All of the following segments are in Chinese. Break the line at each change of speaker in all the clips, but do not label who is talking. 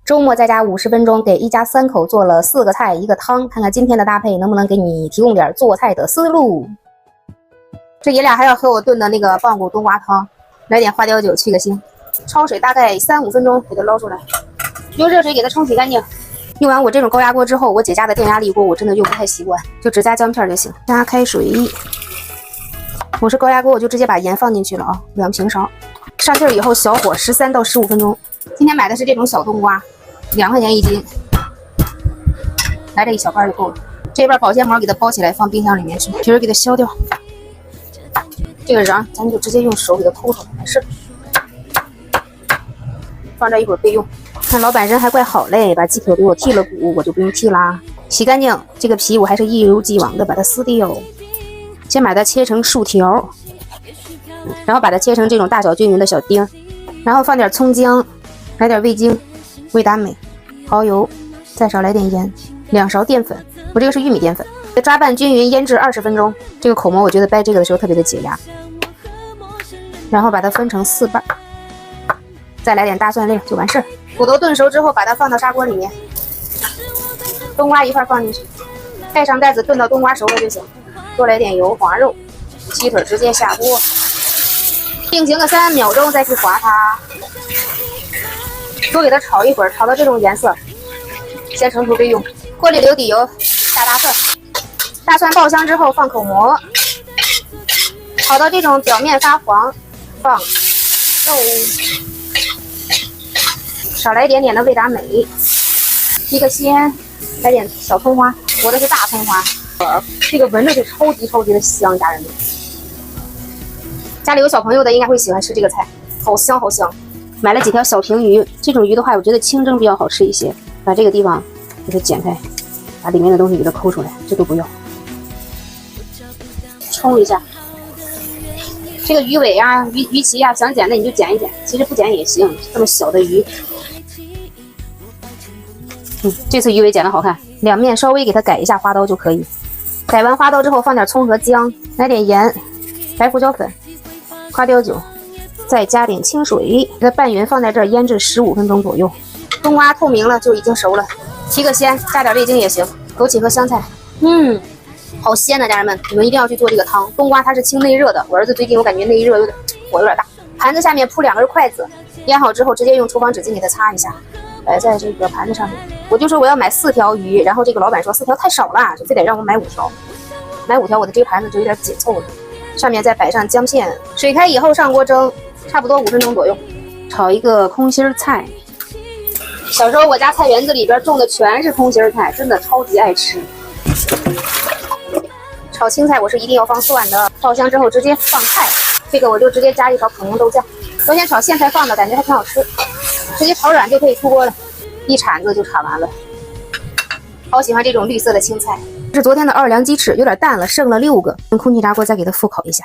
周末在家50分鐘，給一家3口做了4個菜1個湯，看看今天的搭配能不能給你提供點做菜的思路。這爺倆還要喝我燉的那個棒骨冬瓜湯，來點花雕酒去個腥。焯水大概3-5分鐘，給它撈出來，用熱水給它冲洗乾淨。用完我這種高压鍋之後，我姐家的電压力鍋我真的用不太習慣，就只加薑片就行。加開水，我是高壓鍋，我就直接把鹽放進去了啊，2平勺。上氣以後小火13到15分鐘。今天買的是這種小冬瓜，2塊錢1斤，來這一小瓣就夠了。這瓣保鮮膜給它包起來，放冰箱裡面去，皮儿給它削掉。這個瓤咱就直接用手給它抠出来，没事。放这一會兒備用。看老板人還怪好嘞，把雞腿給我剔了骨，我就不用剔啦。洗乾淨，這個皮我還是一如既往的把它撕掉。先把它切成竖條，然後把它切成這種大小均勻的小丁，然後放點蔥薑，來點味精、味達美、蠔油，再少來點鹽，2勺澱粉，我這個是玉米澱粉，抓拌均勻，醃制20分鐘。這個口蘑我覺得掰這個的時候特別的解壓。然後把它分成4瓣，再來點大蒜粒就完事兒。骨頭燉熟之後，把它放到砂鍋裡面，冬瓜一塊放進去，蓋上蓋子燉到冬瓜熟了就行。多來點油，滑肉，鸡腿直接下鍋，定型個3秒鐘再去滑它，多給它炒一會兒，炒到這種顏色，先盛出備用。鍋裡留底油，下大蒜，大蒜爆香之後放口蘑，炒到這種表面發黃，放肉，少來一點點的味達美，一個鮮，來點小蔥花，我的是大蔥花，這個聞着就超級的香，家人們。家裡有小朋友的應該會喜歡吃這個菜，好香好香。買了幾條小平魚，這種魚的話，我覺得清蒸比較好吃一些。把這個地方給它剪開，把裡面的東西給它摳出來，這都不要。沖一下，這個魚尾啊、魚鰭啊，想剪的你就剪一剪，其實不剪也行。這麼小的魚，這次魚尾剪的好看，兩面稍微給它改一下花刀就可以。改完花刀之後，放點蔥和薑，來點鹽、白胡椒粉、花雕酒，再加點清水，给它拌匀，放在這兒醃制15分鐘左右。冬瓜透明了就已經熟了，提個鮮，加點味精也行，枸杞和香菜，好鮮的，家人們，你們一定要去做這個湯。冬瓜它是清內熱的，我兒子最近我感覺内熱火有點大。盤子下面鋪2根筷子，腌好之後直接用廚房紙巾給它擦一下，擺在這個盤子上面。我就說我要買4條魚，然後這個老闆說4條太少了，就非得讓我買5條。買5條，我的這個盤子就有點緊湊了。上面再擺上薑片，水開以後上鍋蒸，差不多5分鐘左右。炒一個空心菜。小時候我家菜園子裡邊種的全是空心菜，真的超級愛吃。炒青菜我是一定要放蒜的，爆香之後直接放菜，這個我就直接加一勺可浓豆醬。昨天炒莧菜放的，感覺還挺好吃，直接炒軟就可以出鍋了，一铲子就炒完了。好喜歡這種綠色的青菜。這是昨天的奧爾良雞翅，有點淡了，剩了6個，用空气炸鍋再給它復烤一下，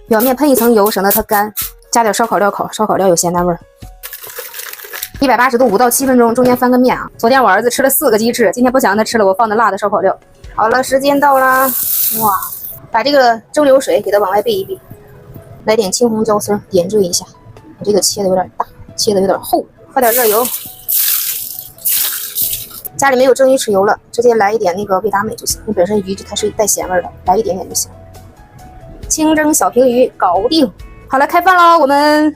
表面噴一層油，省得它乾，加點燒烤料烤，燒烤料有咸淡味儿。180度5到7分鐘，中間翻個面啊。昨天我兒子吃了4個雞翅，今天不想讓他吃了，我放的辣的燒烤料。好了，時间到了，哇！把這個蒸餾水給它往外備一備，來點青紅椒絲點綴一下。我這個切的有點大，切的有點厚，喝點熱油。家裡沒有蒸魚豉油了，直接來一點那個味達美就行。因為本身魚它是帶鹹味的，來一點點就行。清蒸小平魚搞定。好了，開飯嘍，我們。